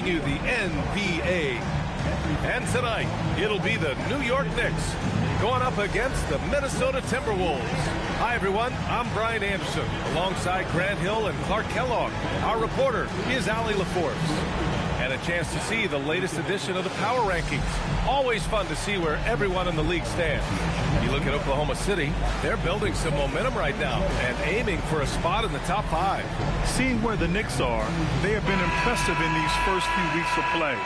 You the NBA. And tonight, it'll be the New York Knicks going up against the Minnesota Timberwolves. Hi, everyone. I'm Brian Anderson, alongside Grant Hill and Clark Kellogg. Our reporter is Allie LaForce. And a chance to see the latest edition of the Power Rankings. Always fun to see where everyone in the league stands. You look at Oklahoma City, they're building some momentum right now and aiming for a spot in the top 5. Seeing where the Knicks are, they have been impressive in these first few weeks of play.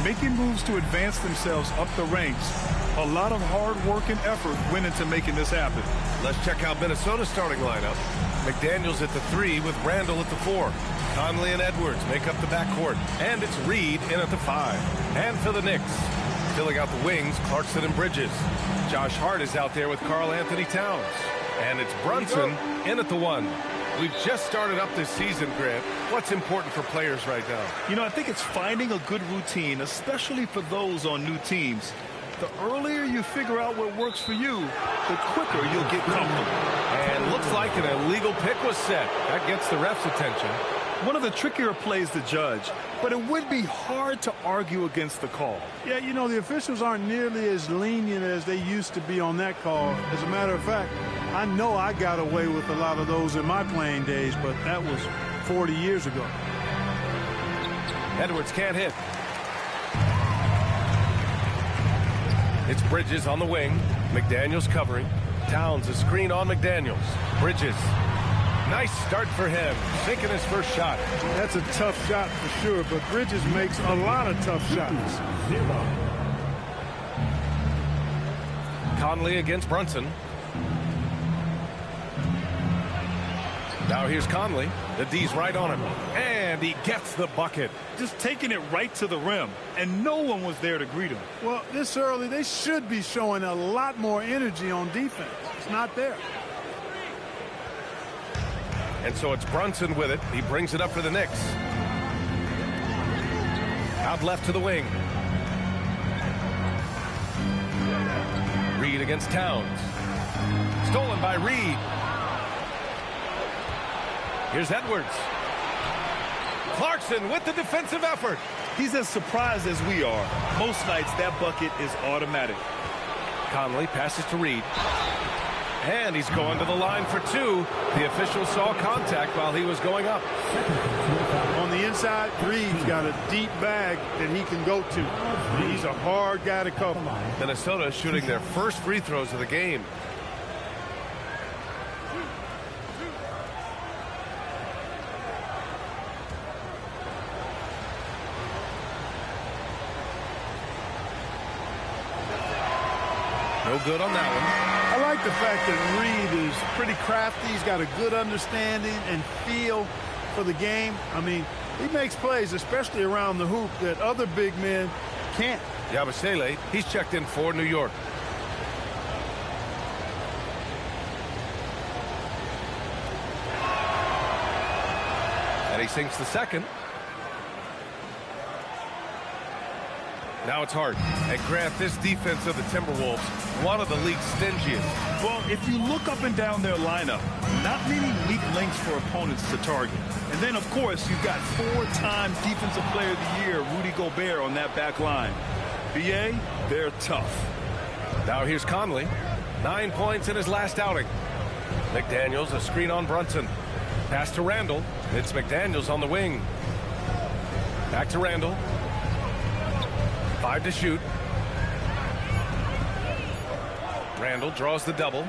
Making moves to advance themselves up the ranks. A lot of hard work and effort went into making this happen. Let's check out Minnesota's starting lineup. McDaniels at the 3 with Randall at the 4. Conley and Edwards make up the backcourt. And it's Reed in at the 5. And for the Knicks, filling out the wings, Clarkson and Bridges. Josh Hart is out there with Karl Anthony Towns. And it's Brunson in at the 1. We've just started up this season, Grant. What's important for players right now? You know, I think it's finding a good routine, especially for those on new teams. The earlier you figure out what works for you, the quicker you'll get comfortable. And looks like an illegal pick was set. That gets the ref's attention. One of the trickier plays to judge, but it would be hard to argue against the call. Yeah, you know, the officials aren't nearly as lenient as they used to be on that call. As a matter of fact, I know I got away with a lot of those in my playing days, but that was 40 years ago. Edwards can't hit. It's Bridges on the wing. McDaniels covering. Towns a screen on McDaniels. Bridges. Nice start for him. Sinking his first shot. That's a tough shot for sure, but Bridges makes a lot of tough shots. Conley against Brunson. Now here's Conley. The D's right on him. And he gets the bucket. Just taking it right to the rim, and no one was there to greet him. Well, this early, they should be showing a lot more energy on defense. It's not there. And so it's Brunson with it. He brings it up for the Knicks. Out left to the wing. Reed against Towns. Stolen by Reed. Here's Edwards. Clarkson with the defensive effort. He's as surprised as we are. Most nights that bucket is automatic. Conley passes to Reed. And he's going to the line for 2. The official saw contact while he was going up. On the inside, Reed's got a deep bag that he can go to. He's a hard guy to cover. Minnesota shooting their first free throws of the game. No good on that one. I like the fact that Reed is pretty crafty. He's got a good understanding and feel for the game. I mean, he makes plays, especially around the hoop, that other big men can't. Yabusele, he's checked in for New York. And he sinks the second. Now it's Hart. And Grant, this defense of the Timberwolves, one of the league's stingiest. Well, if you look up and down their lineup, not many weak links for opponents to target. And then, of course, you've got 4-time Defensive Player of the Year, Rudy Gobert, on that back line. BA, they're tough. Now here's Conley. 9 points in his last outing. McDaniels, a screen on Brunson. Pass to Randall. It's McDaniels on the wing. Back to Randall. 5 to shoot. Randall draws the double.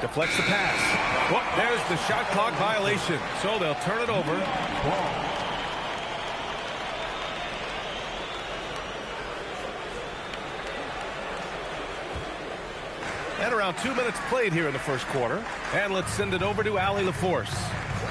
Deflects the pass. Well, there's the shot clock violation. So they'll turn it over. And around 2 minutes played here in the first quarter. And let's send it over to Allie LaForce.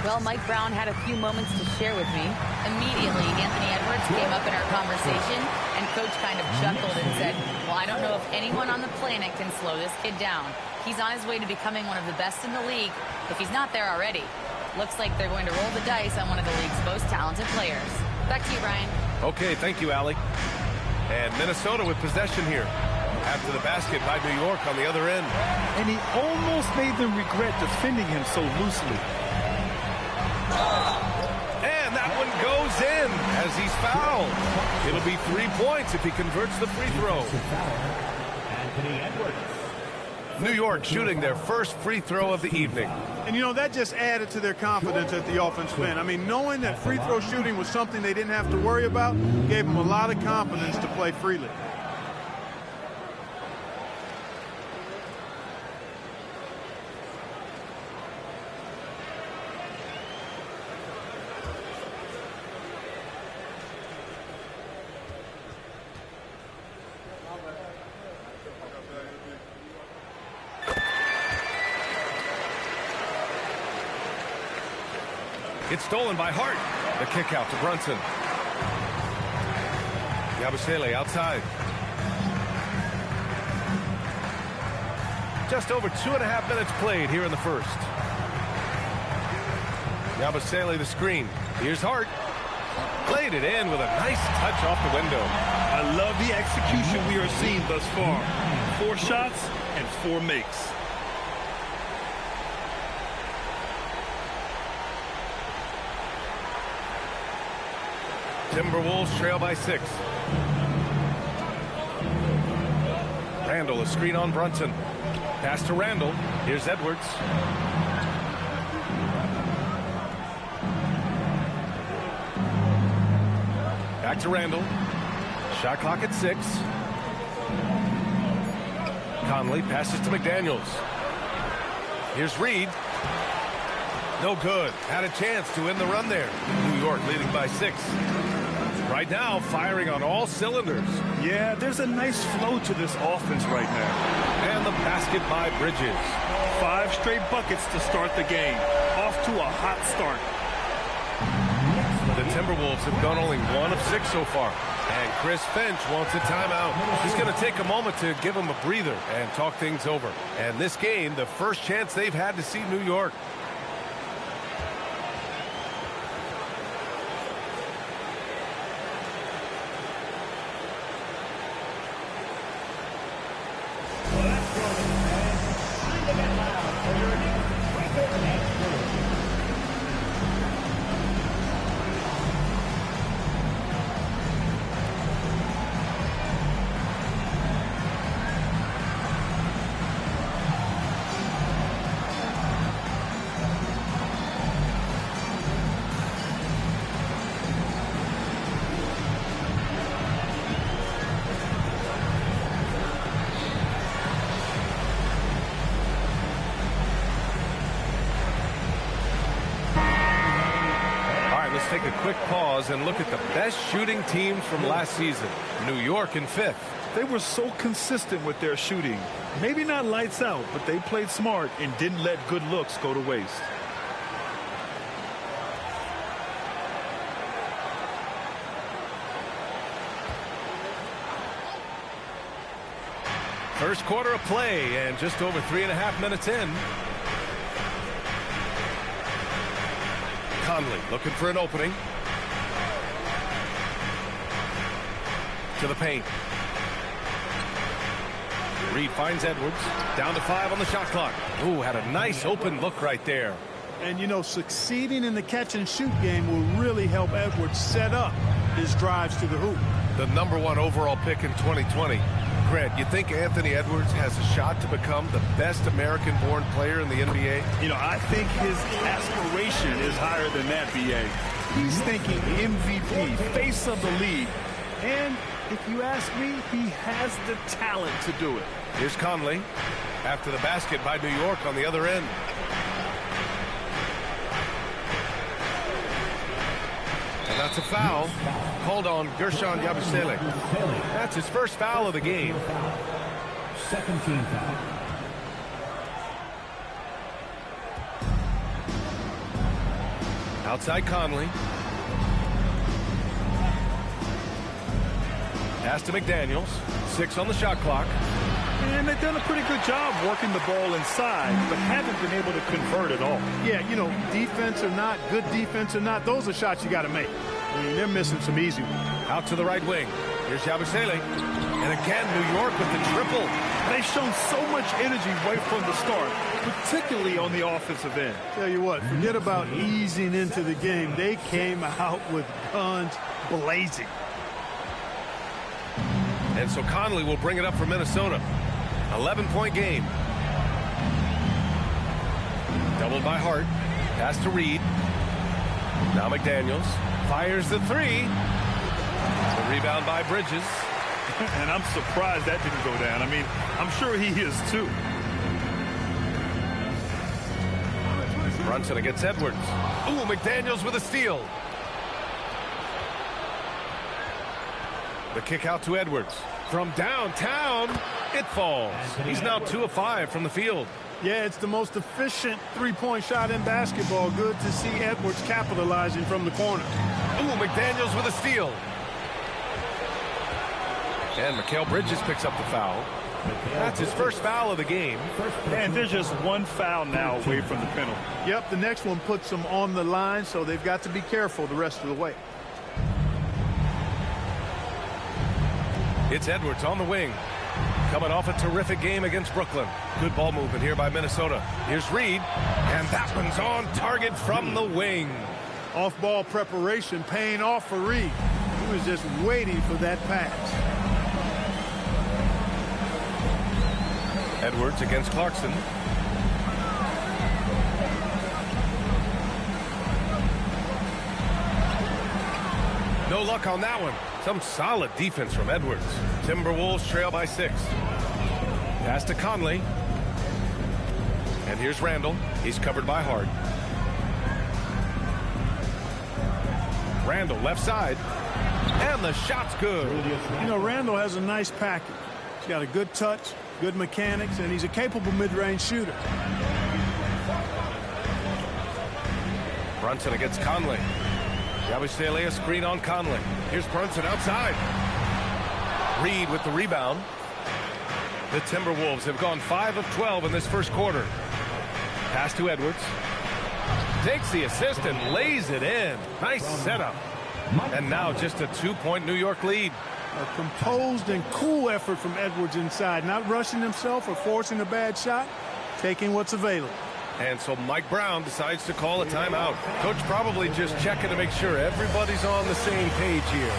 Well, Mike Brown had a few moments to share with me. Immediately, Anthony Edwards came up in our conversation, and Coach kind of chuckled and said, well, I don't know if anyone on the planet can slow this kid down. He's on his way to becoming one of the best in the league, if he's not there already. Looks like they're going to roll the dice on one of the league's most talented players. Back to you, Brian. Okay, thank you, Allie. And Minnesota with possession here. After the basket by New York on the other end. And he almost made them regret defending him so loosely. And that one goes in as as he's fouled. It'll be 3 points if he converts the free throw. New York shooting their first free throw of the evening. And, you know, that just added to their confidence at the offensive end. I mean, knowing that free throw shooting was something they didn't have to worry about gave them a lot of confidence to play freely. It's stolen by Hart. The kick out to Brunson. Yabusele outside. Just over 2.5 minutes played here in the first. Yabusele the screen. Here's Hart. Played it in with a nice touch off the window. I love the execution we are seeing thus far. 4 shots and 4 makes. Timberwolves trail by 6. Randall, a screen on Brunson. Pass to Randall. Here's Edwards. Back to Randall. Shot clock at 6. Conley passes to McDaniels. Here's Reed. No good. Had a chance to win the run there. New York leading by 6. Right now, firing on all cylinders. Yeah, there's a nice flow to this offense right now. And the basket by Bridges. 5 straight buckets to start the game. Off to a hot start. The Timberwolves have gone only 1 of 6 so far. And Chris Finch wants a timeout. He's going to take a moment to give him a breather and talk things over. And this game, the first chance they've had to see New York. Take a quick pause and look at the best shooting teams from last season. New York in 5th. They were so consistent with their shooting. Maybe not lights out, but they played smart and didn't let good looks go to waste. First quarter of play and just over 3.5 minutes in. Conley looking for an opening. To the paint. Reed finds Edwards. Down to 5 on the shot clock. Ooh, had a nice open look right there. And, you know, succeeding in the catch-and-shoot game will really help Edwards set up his drives to the hoop. The #1 overall pick in 2020. Grant, you think Anthony Edwards has a shot to become the best American-born player in the NBA? You know, I think his aspiration is higher than that, B.A. He's thinking MVP, face of the league. And if you ask me, he has the talent to do it. Here's Conley after the basket by New York on the other end. And that's a foul called on Gershon Yabusele. That's his first foul of the game. 17 foul. Outside Conley. Pass to McDaniels. 6 on the shot clock. And they've done a pretty good job working the ball inside, but haven't been able to convert at all. Yeah, you know, defense or not, good defense or not, those are shots you got to make. I mean, they're missing some easy ones. Out to the right wing. Here's Yabusele. And again, New York with the triple. They've shown so much energy right from the start, particularly on the offensive end. Tell you what, forget about easing into the game. They came out with guns blazing. And so Conley will bring it up for Minnesota. 11-point game. Doubled by Hart. Pass to Reed. Now McDaniels fires the three. The rebound by Bridges. And I'm surprised that didn't go down. I mean, I'm sure he is too. Brunson against Edwards. Ooh, McDaniels with a steal. The kick out to Edwards. From downtown, it falls. He's now 2 of 5 from the field. Yeah, it's the most efficient three-point shot in basketball. Good to see Edwards capitalizing from the corner. Ooh, McDaniels with a steal. And Mikal Bridges picks up the foul. That's his first foul of the game. And there's just one foul now away from the penalty. Yep, the next one puts them on the line, so they've got to be careful the rest of the way. It's Edwards on the wing. Coming off a terrific game against Brooklyn. Good ball movement here by Minnesota. Here's Reed. And that one's on target from the wing. Off-ball preparation paying off for Reed. He was just waiting for that pass. Edwards against Clarkson. No luck on that one. Some solid defense from Edwards. Timberwolves trail by 6. Pass to Conley. And here's Randall. He's covered by Hart. Randall left side. And the shot's good. You know, Randall has a nice package. He's got a good touch, good mechanics, and he's a capable mid-range shooter. Brunson against Conley. Yabusele screen on Conley. Here's Brunson outside. Reed with the rebound. The Timberwolves have gone 5 of 12 in this first quarter. Pass to Edwards. Takes the assist and lays it in. Nice setup. And now just a 2-point New York lead. A composed and cool effort from Edwards inside. Not rushing himself or forcing a bad shot. Taking what's available. And so Mike Brown decides to call a timeout. Coach probably just checking to make sure everybody's on the same page here.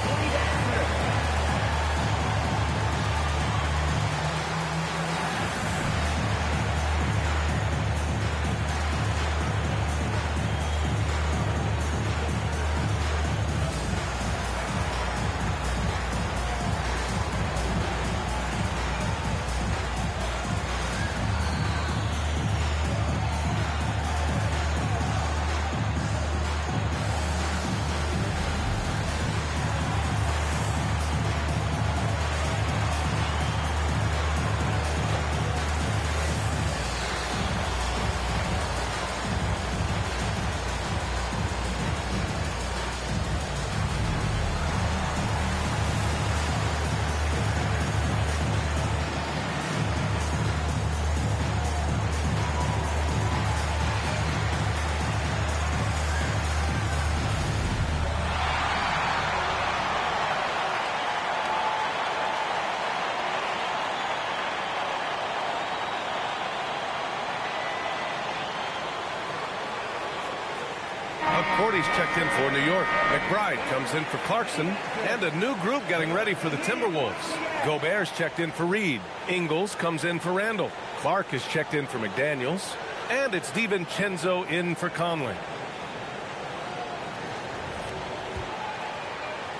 Cordy's checked in for New York. McBride comes in for Clarkson. And a new group getting ready for the Timberwolves. Gobert's checked in for Reed. Ingles comes in for Randall. Clark is checked in for McDaniels. And it's DiVincenzo in for Conley.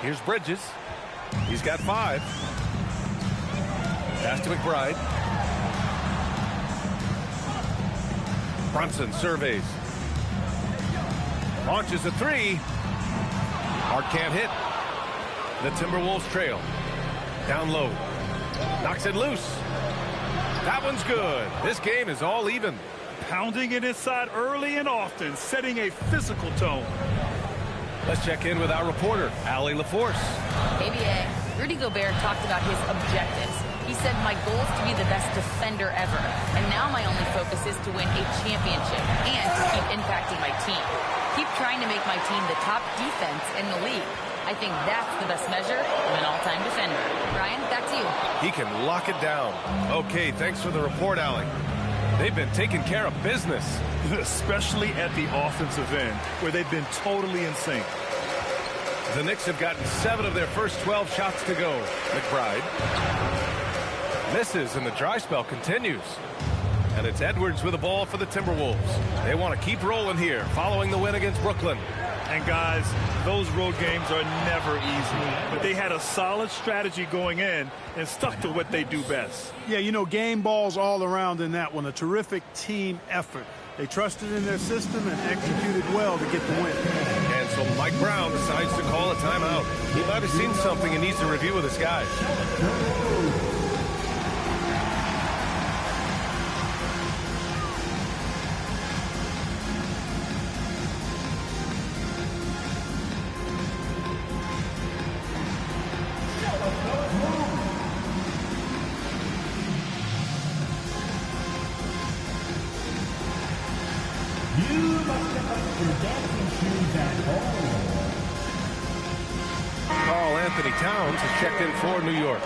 Here's Bridges. He's got 5. Pass to McBride. Brunson surveys. Launches a 3. Hart can't hit. The Timberwolves trail. Down low. Knocks it loose. That one's good. This game is all even. Pounding it inside early and often, setting a physical tone. Let's check in with our reporter, Allie LaForce. ABA, Rudy Gobert talked about his objectives. He said, my goal is to be the best defender ever. And now my only focus is to win a championship and to keep impacting my team. Keep trying to make my team the top defense in the league. I think that's the best measure of an all-time defender. Ryan, back to you. He can lock it down. Okay, thanks for the report, Allie. They've been taking care of business. Especially at the offensive end, where they've been totally in sync. The Knicks have gotten 7 of their first 12 shots to go. McBride misses, and the dry spell continues. And it's Edwards with the ball for the Timberwolves. They want to keep rolling here, following the win against Brooklyn. And guys, those road games are never easy. But they had a solid strategy going in and stuck to what they do best. Yeah, you know, game balls all around in that one. A terrific team effort. They trusted in their system and executed well to get the win. And so Mike Brown decides to call a timeout. He might have seen something and needs to review with his guys. Anthony Towns has checked in for New York.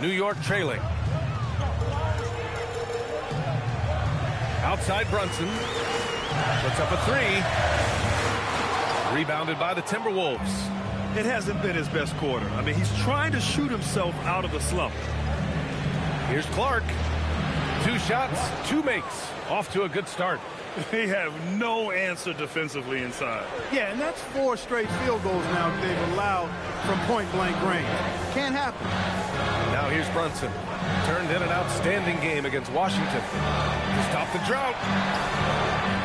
New York trailing. Outside Brunson. Puts up a 3. Rebounded by the Timberwolves. It hasn't been his best quarter. I mean, he's trying to shoot himself out of the slump. Here's Clark. 2 shots, 2 makes. Off to a good start. They have no answer defensively inside. Yeah, and that's 4 straight field goals now they've allowed from point-blank range. Can't happen. Now here's Brunson. Turned in an outstanding game against Washington. To stop the drought.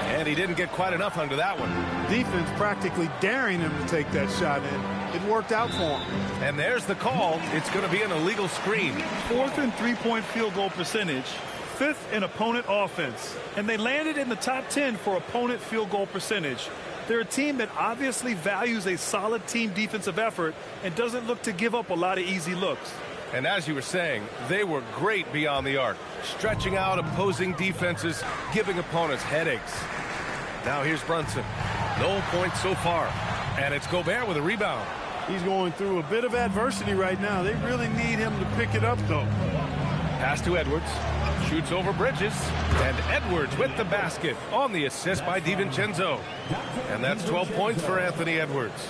And he didn't get quite enough under that one. Defense practically daring him to take that shot in. It worked out for him. And there's the call. It's going to be an illegal screen. 4th in three-point field goal percentage. 5th in opponent offense. And they landed in the top 10 for opponent field goal percentage. They're a team that obviously values a solid team defensive effort and doesn't look to give up a lot of easy looks. And as you were saying, they were great beyond the arc, stretching out opposing defenses, giving opponents headaches. Now here's Brunson. No points so far. And it's Gobert with a rebound. He's going through a bit of adversity right now. They really need him to pick it up, though. Pass to Edwards. Shoots over Bridges. And Edwards with the basket on the assist by DiVincenzo. And that's 12 points for Anthony Edwards.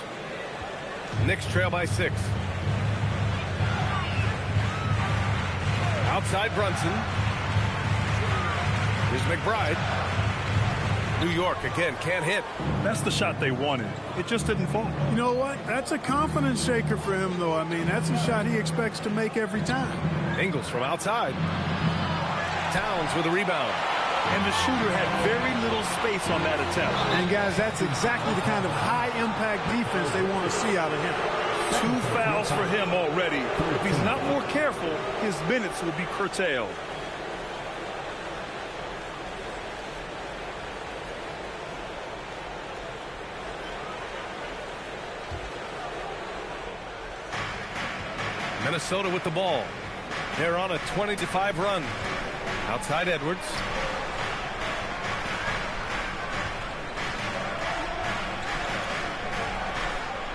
Knicks trail by 6. Outside Brunson. Here's McBride. New York again can't hit. That's the shot they wanted. It just didn't fall. You know what? That's a confidence shaker for him, though. I mean, that's a shot he expects to make every time. Ingles from outside. Towns with a rebound. And the shooter had very little space on that attempt. And, guys, that's exactly the kind of high-impact defense they want to see out of him. 2 fouls for him already. If he's not more careful, his minutes will be curtailed. Minnesota with the ball. They're on a 20-5 run. Outside Edwards.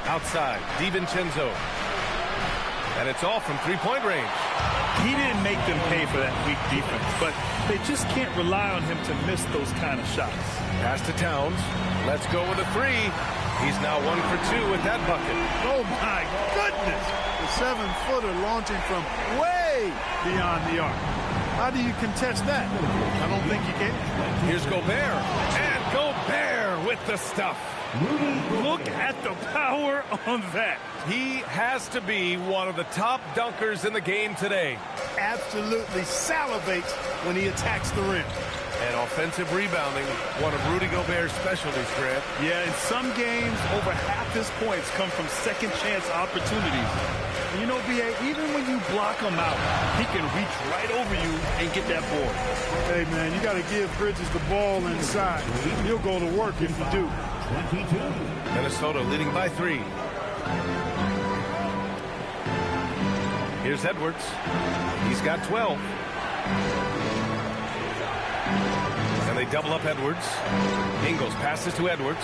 Outside, DiVincenzo. And it's off from 3-point range. He didn't make them pay for that weak defense, but they just can't rely on him to miss those kind of shots. Pass to Towns. Let's go with a 3. He's now 1 for 2 with that bucket. Oh, my goodness. The 7-footer launching from way beyond the arc. How do you contest that? I don't think you can. Here's Gobert. And Gobert with the stuff. Look at the power on that. He has to be one of the top dunkers in the game today. Absolutely salivates when he attacks the rim. And offensive rebounding, one of Rudy Gobert's specialties, Grant. Yeah, in some games, over half his points come from second-chance opportunities. And you know, B.A., even when you block him out, he can reach right over you and get that board. Hey, man, you got to give Bridges the ball inside. He'll go to work if you do. 22. Minnesota leading by 3. Here's Edwards. He's got 12. And they double up Edwards. Ingles passes to Edwards.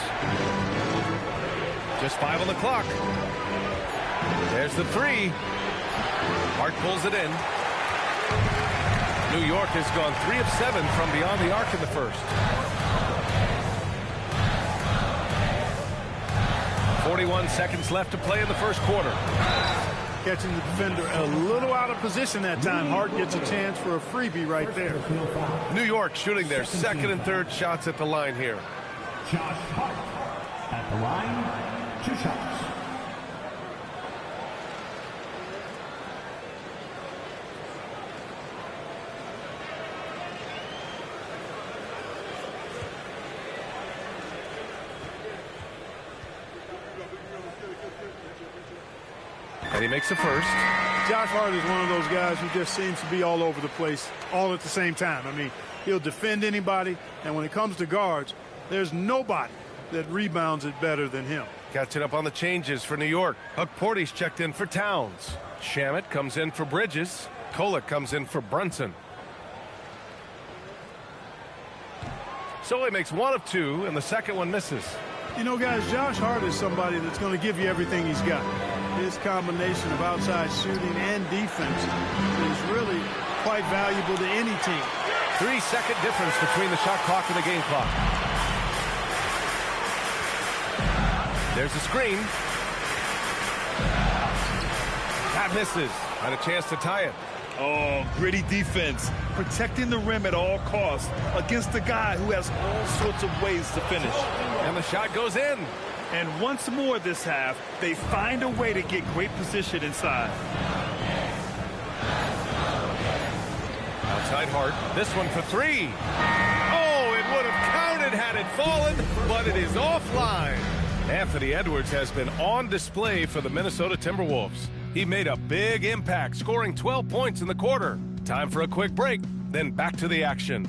Just 5 on the clock. There's the 3. Hart pulls it in. New York has gone 3 of 7 from beyond the arc in the first. 41 seconds left to play in the first quarter. Catching the defender a little out of position that time. Hart gets a chance for a freebie right there. New York shooting their second and third shots at the line here. Josh Hart at the line. 2 shots. And he makes the first. Josh Hart is one of those guys who just seems to be all over the place all at the same time. I mean, he'll defend anybody, and when it comes to guards, there's nobody that rebounds it better than him. Catching up on the changes for New York. Huck Porty's checked in for Towns. Shamet comes in for Bridges. Kolek comes in for Brunson. So he makes 1 of 2, and the second one misses. You know, guys, Josh Hart is somebody that's going to give you everything he's got. His combination of outside shooting and defense is really quite valuable to any team. 3-second difference between the shot clock and the game clock. There's the screen. That misses. Had a chance to tie it. Oh, gritty defense. Protecting the rim at all costs against a guy who has all sorts of ways to finish. And the shot goes in. And once more this half, they find a way to get great position inside. Outside Hart. This one for 3. Oh, it would have counted had it fallen, but it is offline. Anthony Edwards has been on display for the Minnesota Timberwolves. He made a big impact, scoring 12 points in the quarter. Time for a quick break, then back to the action.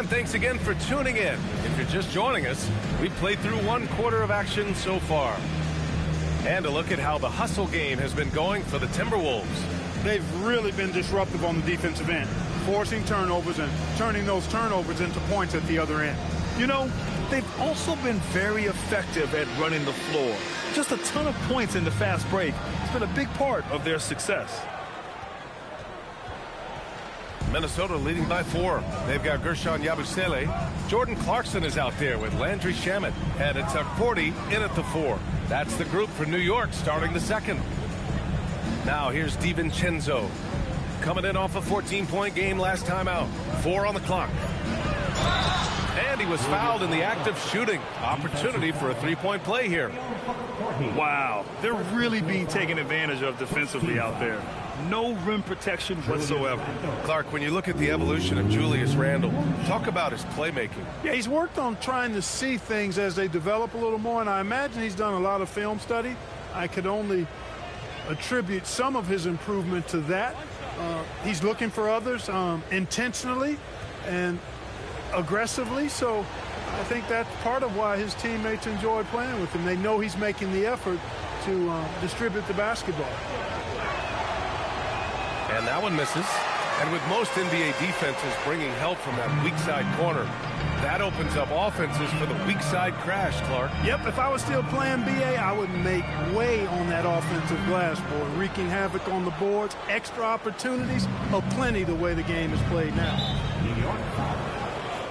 And thanks again for tuning in. If you're just joining us, we've played through 1/4 of action so far. And a look at how the hustle game has been going for the Timberwolves. They've really been disruptive on the defensive end, forcing turnovers and turning those turnovers into points at the other end. You know, they've also been very effective at running the floor. Just a ton of points in the fast break. It's been a big part of their success. Minnesota leading by 4. They've got Gershon Yabusele. Jordan Clarkson is out there with Landry Shamet. And it's a 40 in at the 4. That's the group for New York starting the second. Now here's DiVincenzo. Coming in off a 14-point game last time out. 4 on the clock. And he was fouled in the act of shooting. Opportunity for a 3-point play here. Wow, they're really being taken advantage of defensively out there. No rim protection whatsoever. Clark, when you look at the evolution of Julius Randle, talk about his playmaking. Yeah, he's worked on trying to see things as they develop a little more, and I imagine he's done a lot of film study. I could only attribute some of his improvement to that. He's looking for others intentionally and aggressively, so I think that's part of why his teammates enjoy playing with him. They know he's making the effort to distribute the basketball. And that one misses. And with most NBA defenses bringing help from that weak side corner, that opens up offenses for the weak side crash, Clark. Yep, if I was still playing BA, I would make way on that offensive glass board, wreaking havoc on the boards. Extra opportunities aplenty the way the game is played now. New York foul.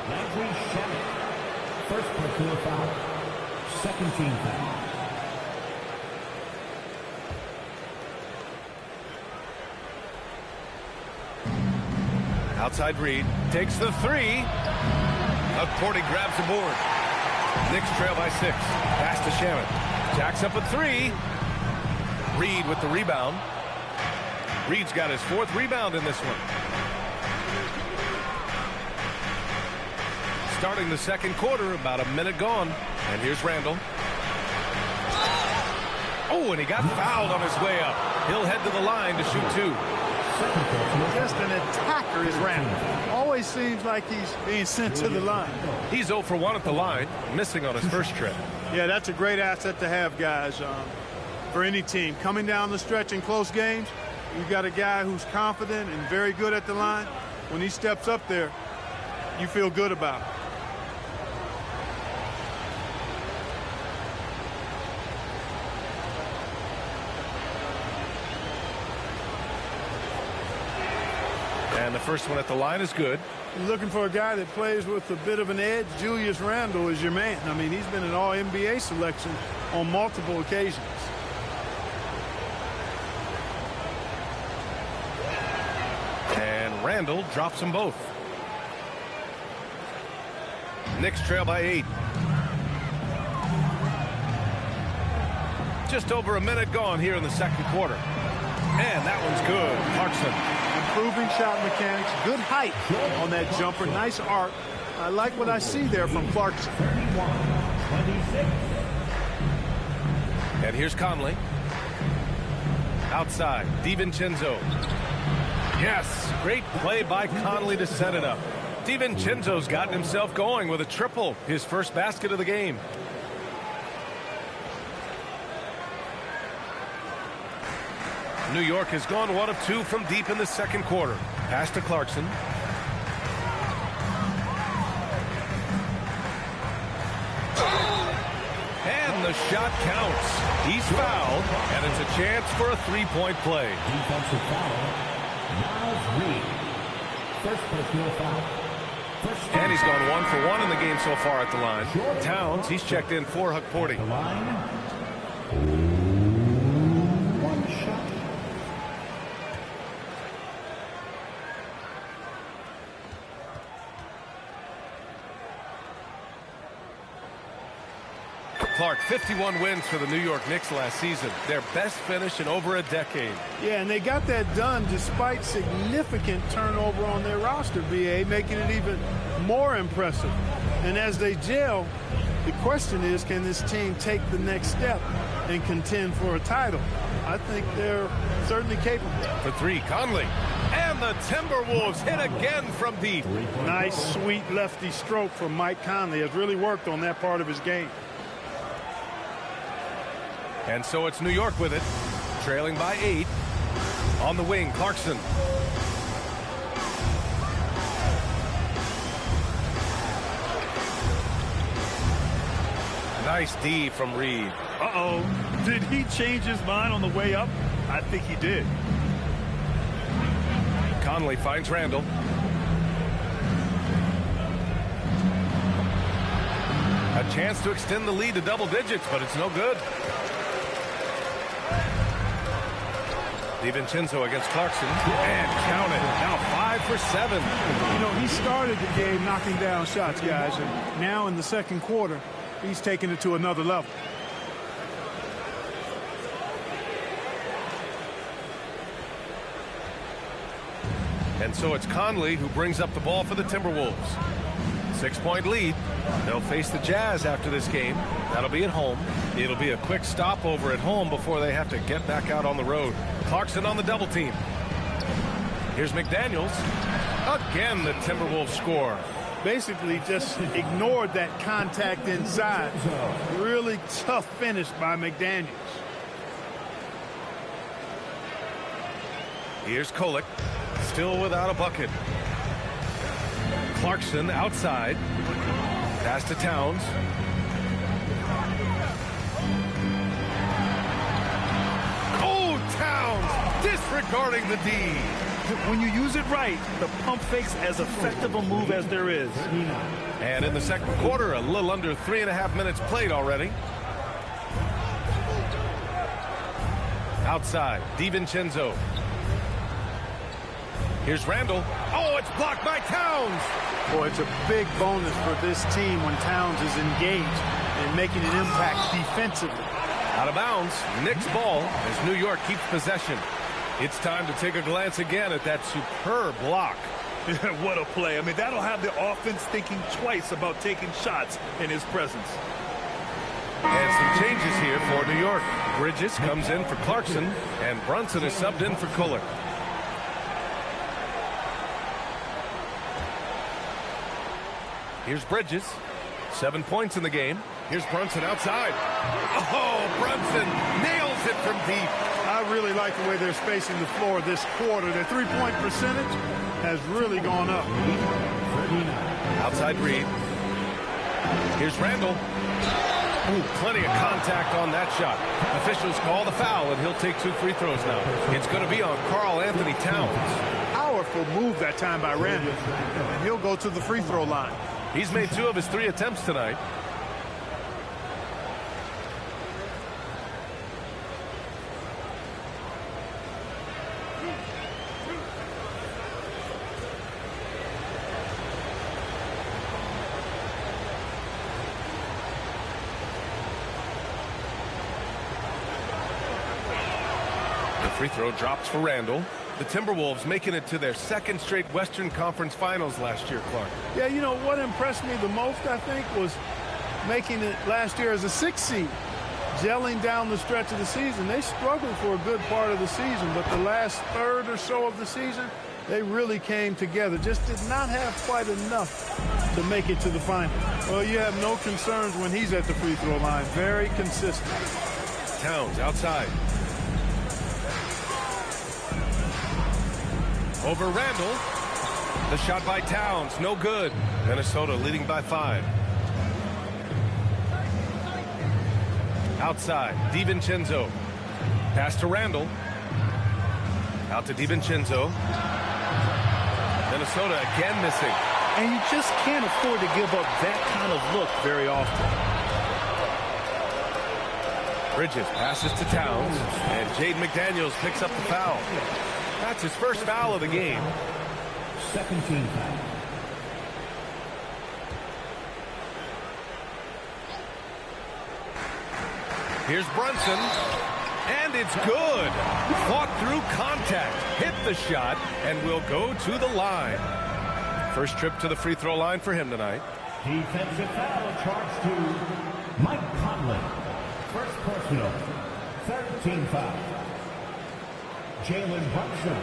Landry Shamet. First personal foul. Second team foul. Outside Reed takes the 3. Porty grabs the board. Knicks trail by 6. Pass to Shamet. Jacks up a 3. Reed with the rebound. Reed's got his 4th rebound in this one. Starting the second quarter, about a minute gone. And here's Randle. Oh, and he got fouled on his way up. He'll head to the line to shoot 2. Just an attacker is Randle. Always seems like he's being sent to the line. He's 0 for 1 at the line, missing on his first trip. Yeah, that's a great asset to have, guys, for any team. Coming down the stretch in close games, you've got a guy who's confident and very good at the line. When he steps up there, you feel good about it. And the first one at the line is good. You're looking for a guy that plays with a bit of an edge. Julius Randle is your man. I mean, he's been an all-NBA selection on multiple occasions. And Randle drops them both. Knicks trail by 8. Just over a minute gone here in the second quarter. And that one's good. Clarkson. Improving shot mechanics, good height on that jumper, nice arc. I like what I see there from Clarkson. 31-26. And here's Conley. Outside, DiVincenzo. Yes, great play by Conley to set it up. DiVincenzo's gotten himself going with a triple, his first basket of the game. New York has gone 1 of 2 from deep in the second quarter. Pass to Clarkson. And the shot counts. He's fouled, and it's a chance for a 3-point play. Defensive foul. Miles Reed. First personal foul. And he's gone 1 for 1 in the game so far at the line. Towns, he's checked in for Porty. The line. One shot. Clark, 51 wins for the New York Knicks last season. Their best finish in over a decade. Yeah, and they got that done despite significant turnover on their roster, BA, making it even more impressive. And as they gel, the question is, can this team take the next step and contend for a title? I think they're certainly capable. For 3, Conley. And the Timberwolves hit again from deep. Nice, sweet lefty stroke from Mike Conley. Has really worked on that part of his game. And so it's New York with it, trailing by 8. On the wing, Clarkson. Nice D from Reed. Uh-oh. Did he change his mind on the way up? I think he did. Conley finds Randall. A chance to extend the lead to double digits, but it's no good. DiVincenzo against Clarkson. And count it. Now 5 for 7. You know, he started the game knocking down shots, guys, and now in the second quarter, he's taking it to another level. And so it's Conley who brings up the ball for the Timberwolves. 6-point lead. They'll face the Jazz after this game. That'll be at home. It'll be a quick stopover at home before they have to get back out on the road. Clarkson on the double team. Here's McDaniels. Again, the Timberwolves score. Basically just ignored that contact inside. Really tough finish by McDaniels. Here's Kolek, still without a bucket. Clarkson outside. Pass to Towns. Oh, Towns disregarding the D. When you use it right, the pump fake's as effective a move as there is. And in the second quarter, a little under 3.5 minutes played already. Outside, DiVincenzo. Here's Randall. Oh, it's blocked by Towns. Boy, it's a big bonus for this team when Towns is engaged and making an impact defensively. Out of bounds, Knicks ball as New York keeps possession. It's time to take a glance again at that superb block. What a play. I mean, that'll have the offense thinking twice about taking shots in his presence. And some changes here for New York. Bridges comes in for Clarkson, and Brunson is subbed in for Kolek. Here's Bridges. 7 points in the game. Here's Brunson outside. Oh, Brunson nails it from deep. I really like the way they're spacing the floor this quarter. Their three-point percentage has really gone up. Outside Reed. Here's Randall. Ooh, plenty of contact on that shot. Officials call the foul, and he'll take 2 free throws now. It's going to be on Karl Anthony Towns. Powerful move that time by Randall. And he'll go to the free throw line. He's made 2 of his 3 attempts tonight. The free throw drops for Randall. The Timberwolves making it to their 2nd straight Western Conference Finals last year, Clark. Yeah, you know, what impressed me the most, I think, was making it last year as a 6th seed. Gelling down the stretch of the season. They struggled for a good part of the season, but the last third or so of the season, they really came together. Just did not have quite enough to make it to the final. Well, you have no concerns when he's at the free throw line. Very consistent. Towns outside. Over Randall. The shot by Towns, no good. Minnesota leading by 5. Outside, DiVincenzo. Pass to Randall. Out to DiVincenzo. Minnesota again missing. And you just can't afford to give up that kind of look very often. Bridges passes to Towns, and Jaden McDaniels picks up the foul. That's his first foul of the game. 17 foul. Here's Brunson, and it's good. Fought through contact, hit the shot, and will go to the line. First trip to the free throw line for him tonight. Defensive foul charged to Mike Conley. First personal. 13 foul. Jalen Brunson.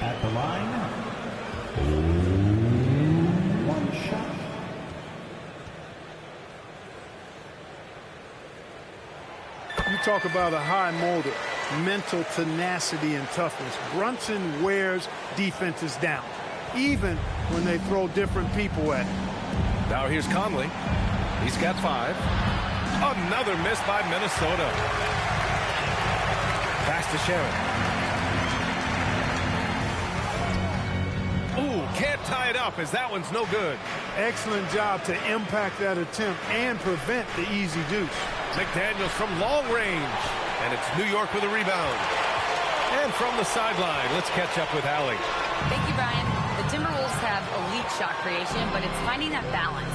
At the line, one shot. You talk about a high motor, mental tenacity and toughness. Brunson wears defenses down, even when they throw different people at him. Now here's Conley. He's got 5. Another miss by Minnesota. Pass to Sharon. Ooh, can't tie it up as that one's no good. Excellent job to impact that attempt and prevent the easy deuce. McDaniels from long range. And it's New York with a rebound. And from the sideline, let's catch up with Allie. Thank you, Brian. The Timberwolves have elite shot creation, but it's finding that balance.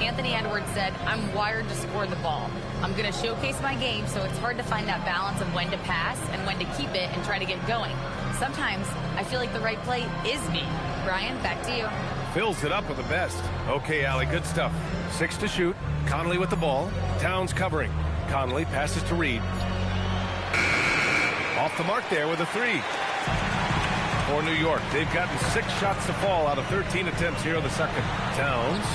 Anthony Edwards said, I'm wired to score the ball. I'm going to showcase my game, so it's hard to find that balance of when to pass and when to keep it and try to get going. Sometimes I feel like the right play is me. Brian, back to you. Fills it up with the best. Okay, Allie, good stuff. 6 to shoot. Conley with the ball. Towns covering. Conley passes to Reed. Off the mark there with a 3. For New York, they've gotten 6 shots to fall out of 13 attempts here in the second. Towns.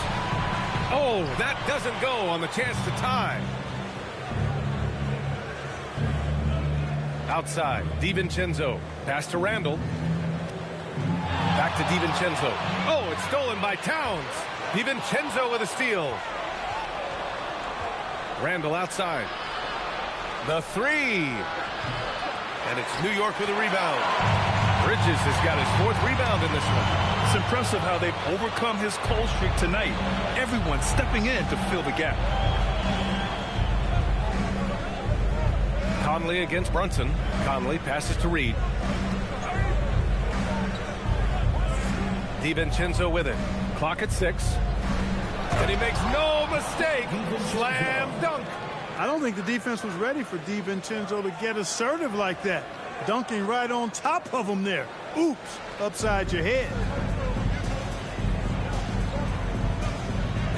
Oh, that doesn't go on the chance to tie. Outside, DiVincenzo. Pass to Randall. Back to DiVincenzo. Oh, it's stolen by Towns. DiVincenzo with a steal. Randall outside. The 3. And it's New York with a rebound. Bridges has got his 4th rebound in this one. It's impressive how they've overcome his cold streak tonight. Everyone stepping in to fill the gap. Conley against Brunson. Conley passes to Reed. DiVincenzo with it. Clock at 6. And he makes no mistake. Slam dunk. I don't think the defense was ready for DiVincenzo to get assertive like that. Dunking right on top of him there. Oops, upside your head.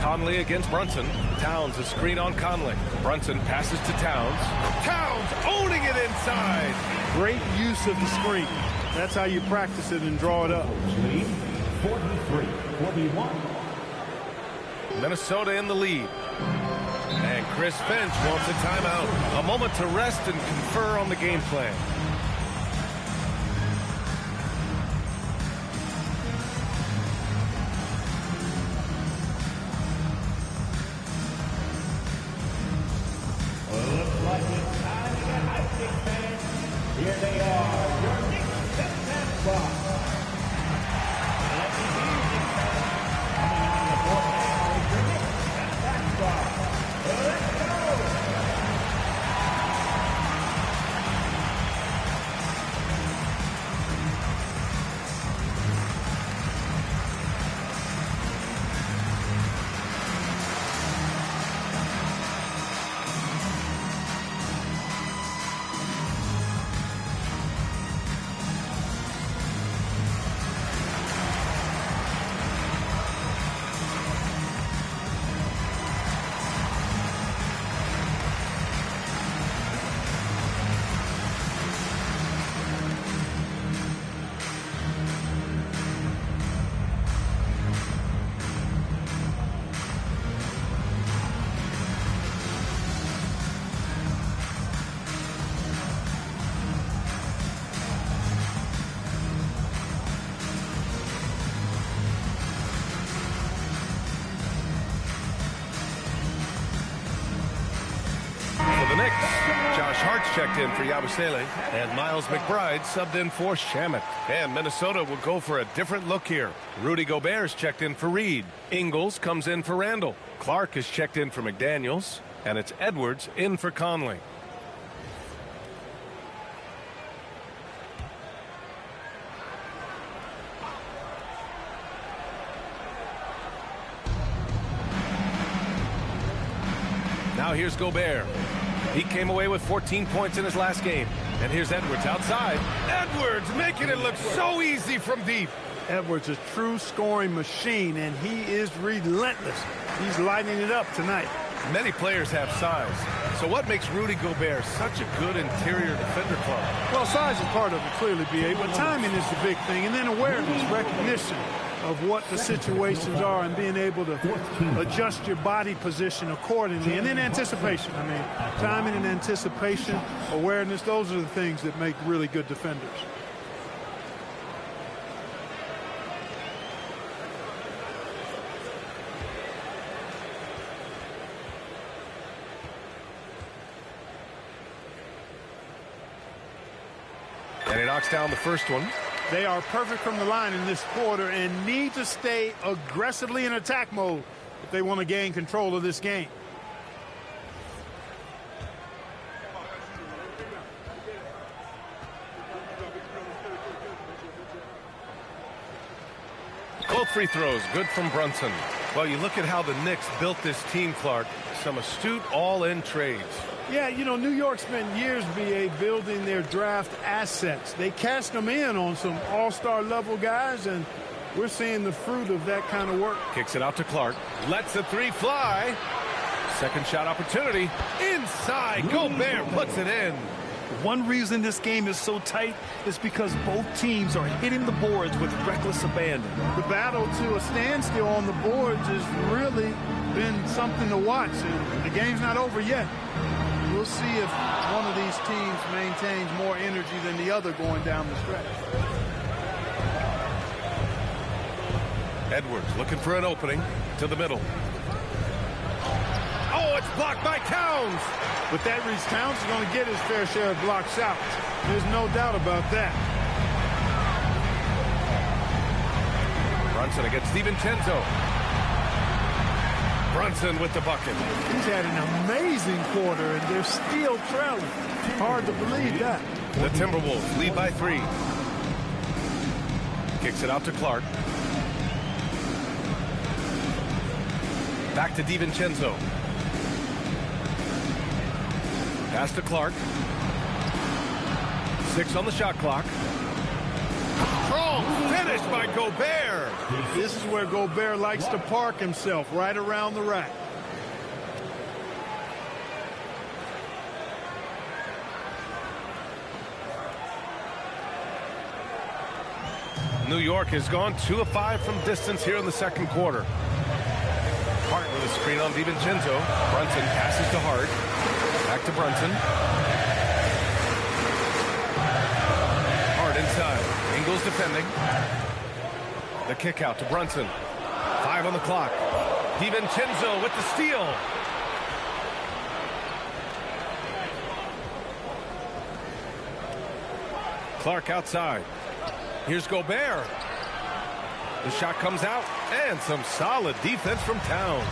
Conley against Brunson. Towns a screen on Conley. Brunson passes to Towns. Towns owning it inside. Great use of the screen. That's how you practice it and draw it up. Lead 43-41. Minnesota in the lead. And Chris Finch wants a timeout. A moment to rest and confer on the game plan. Looks like it's time to get hyped, fans. Here they are, your Knicks Timberwolves. Let's see you, Knicks fans. Coming out in the fourth quarter, your Knicks Timberwolves. Let's go! Checked in for Yabusele, and Miles McBride subbed in for Shamet. And Minnesota will go for a different look here. Rudy Gobert's checked in for Reed. Ingles comes in for Randall. Clark is checked in for McDaniels, and it's Edwards in for Conley. Now here's Gobert. He came away with 14 points in his last game. And here's Edwards outside. Edwards making it look so easy from deep. Edwards, a true scoring machine, and he is relentless. He's lighting it up tonight. Many players have size. So what makes Rudy Gobert such a good interior defender, Clark? Well, size is part of it, clearly, B.A., but timing is the big thing, and then awareness, recognition of what the situations are and being able to adjust your body position accordingly, and then anticipation. I mean, timing and anticipation, awareness, those are the things that make really good defenders. And he knocks down the first one. They are perfect from the line in this quarter and need to stay aggressively in attack mode if they want to gain control of this game. Both free throws good from Brunson. Well, you look at how the Knicks built this team, Clark. Some astute all-in trades. Yeah, you know, New York spent years, B.A., building their draft assets. They cast them in on some all-star level guys, and we're seeing the fruit of that kind of work. Kicks it out to Clark. Lets the three fly. Second shot opportunity. Inside. Gobert puts it in. One reason this game is so tight is because both teams are hitting the boards with reckless abandon. The battle to a standstill on the boards has really been something to watch, and the game's not over yet. We'll see if one of these teams maintains more energy than the other going down the stretch. Edwards looking for an opening to the middle. Oh, it's blocked by Towns. With that reach, Towns is going to get his fair share of block shots. There's no doubt about that. Brunson against DiVincenzo. Brunson with the bucket. He's had an amazing quarter, and they're still trailing. Hard to believe that. The Timberwolves lead by 3. Kicks it out to Clark. Back to DiVincenzo. Pass to Clark. 6 on the shot clock. Strong finish by Gobert. This is where Gobert likes to park himself, right around the rack. New York has gone 2 of 5 from distance here in the second quarter. Hart with a screen on DiVincenzo. Brunson passes to Hart. Back to Brunson. Hart inside. Ingles defending. The kick out to Brunson. 5 on the clock. DiVincenzo with the steal. Clark outside. Here's Gobert. The shot comes out, and some solid defense from Towns.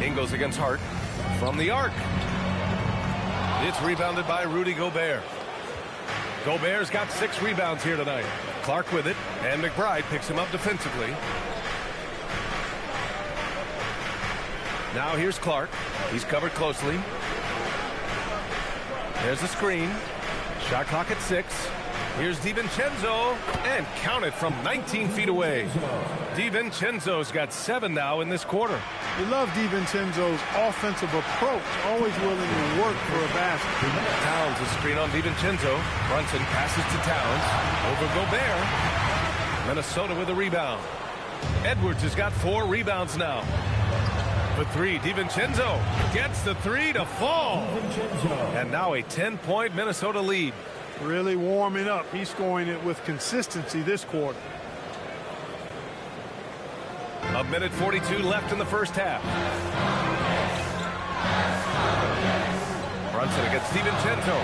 Ingles against Hart from the arc. It's rebounded by Rudy Gobert. Gobert's got 6 rebounds here tonight. Clark with it, and McBride picks him up defensively. Now here's Clark. He's covered closely. There's the screen. Shot clock at 6. Here's DiVincenzo, and counted from 19 feet away. DiVincenzo's got 7 now in this quarter. We love DiVincenzo's offensive approach, always willing to work for a basket. Towns is screen on DiVincenzo. Brunson passes to Towns. Over Gobert. Minnesota with a rebound. Edwards has got 4 rebounds now. For 3, DiVincenzo gets the 3 to fall. And now a 10-point Minnesota lead. Really warming up. He's scoring it with consistency this quarter. A minute 42 left in the first half. Brunson against DiVincenzo.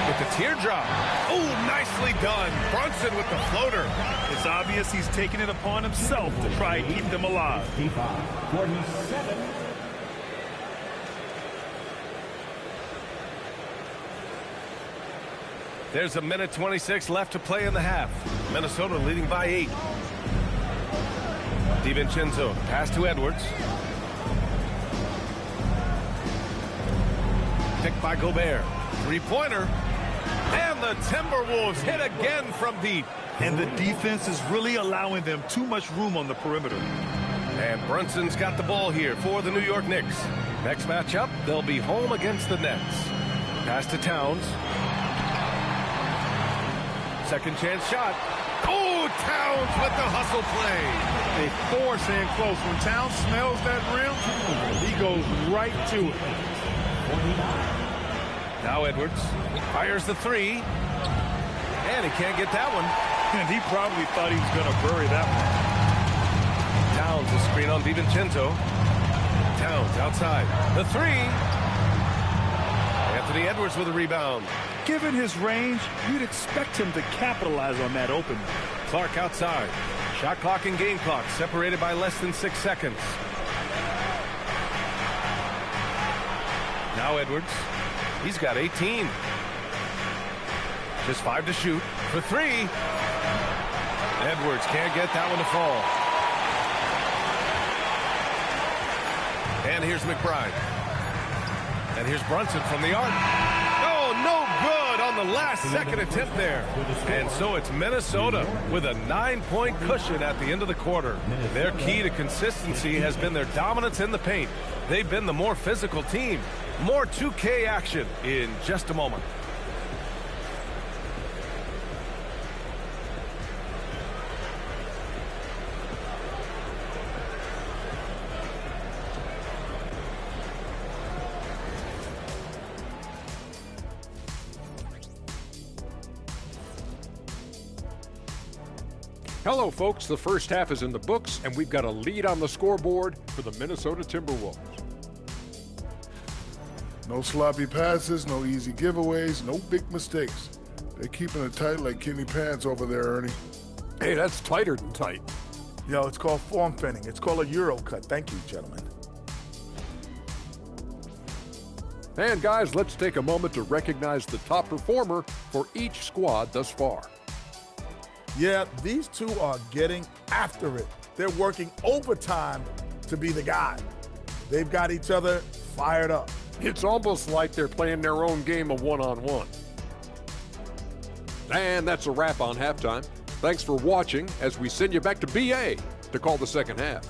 With the teardrop. Oh, nicely done. Brunson with the floater. It's obvious he's taking it upon himself to try and keep them alive. 47. There's a minute 26 left to play in the half. Minnesota leading by 8. DiVincenzo pass to Edwards. Picked by Gobert. 3-pointer. And the Timberwolves hit again from deep. And the defense is really allowing them too much room on the perimeter. And Brunson's got the ball here for the New York Knicks. Next matchup, they'll be home against the Nets. Pass to Towns. Second chance shot. Oh, Towns with the hustle play. They force in close. When Towns smells that rim, he goes right to it. Now Edwards fires the three. And he can't get that one. And he probably thought he was going to bury that one. Towns, a screen on DiVincenzo. Towns outside. The three. Anthony Edwards with a rebound. Given his range, you'd expect him to capitalize on that opening. Clark outside. Shot clock and game clock separated by less than 6 seconds. Now Edwards. He's got 18. Just 5 to shoot. For 3. Edwards can't get that one to fall. And here's McBride. And here's Brunson from the arc. Oh, no good on the last second attempt there. And so it's Minnesota with a 9-point cushion at the end of the quarter. Their key to consistency has been their dominance in the paint. They've been the more physical team. More 2K action in just a moment. Hello, folks. The first half is in the books, and we've got a lead on the scoreboard for the Minnesota Timberwolves. No sloppy passes, no easy giveaways, no big mistakes. They're keeping it tight like Kenny Pants over there, Ernie. Hey, that's tighter than tight. Yo, it's called form fitting. It's called a Euro cut. Thank you, gentlemen. And guys, let's take a moment to recognize the top performer for each squad thus far. Yeah, these two are getting after it. They're working overtime to be the guy. They've got each other fired up. It's almost like they're playing their own game of one-on-one. And that's a wrap on halftime. Thanks for watching as we send you back to BA to call the second half.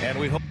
And we hope